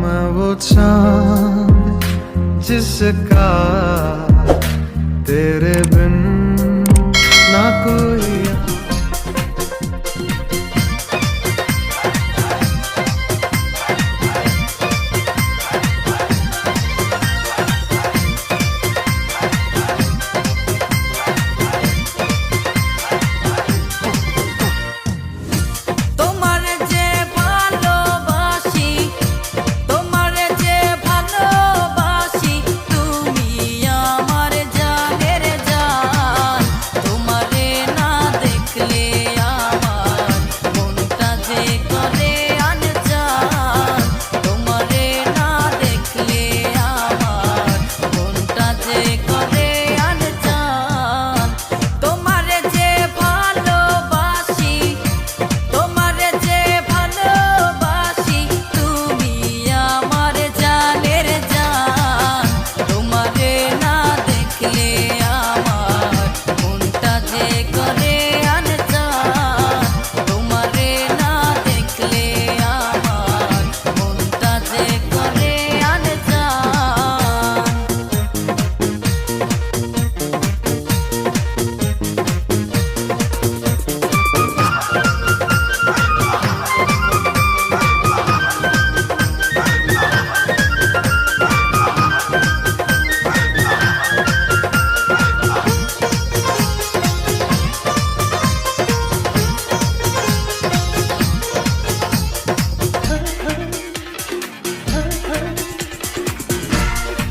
मैं वो चांद जिसका तेरे बिन ना कोई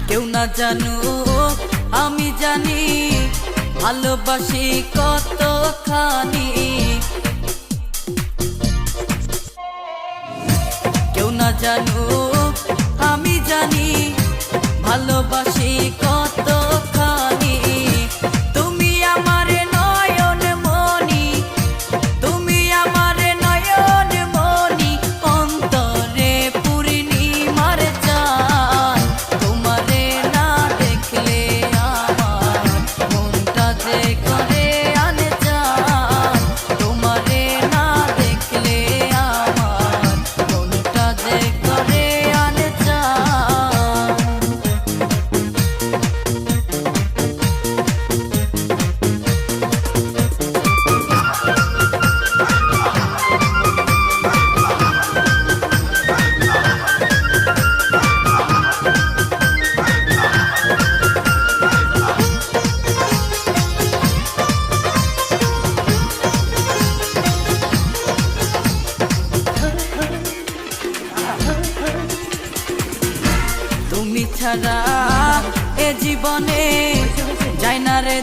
কেউ না জানো আমি জানি ভালোবাসি কতখানি কেউ না জানো আমি জানি ভালোবাসি কতখানি তুমি আমার নয়ন মনি তুমি আমার নয়ন মনি অন্তরে পূর্ণিমার চাঁদ তোমারে না দেখলে আমার মনটা যে করে আনজান তোমারে না দেখলে আমার মনটা যে করে আনজান তুমি ছাড়া এ জীবনে যায় না রে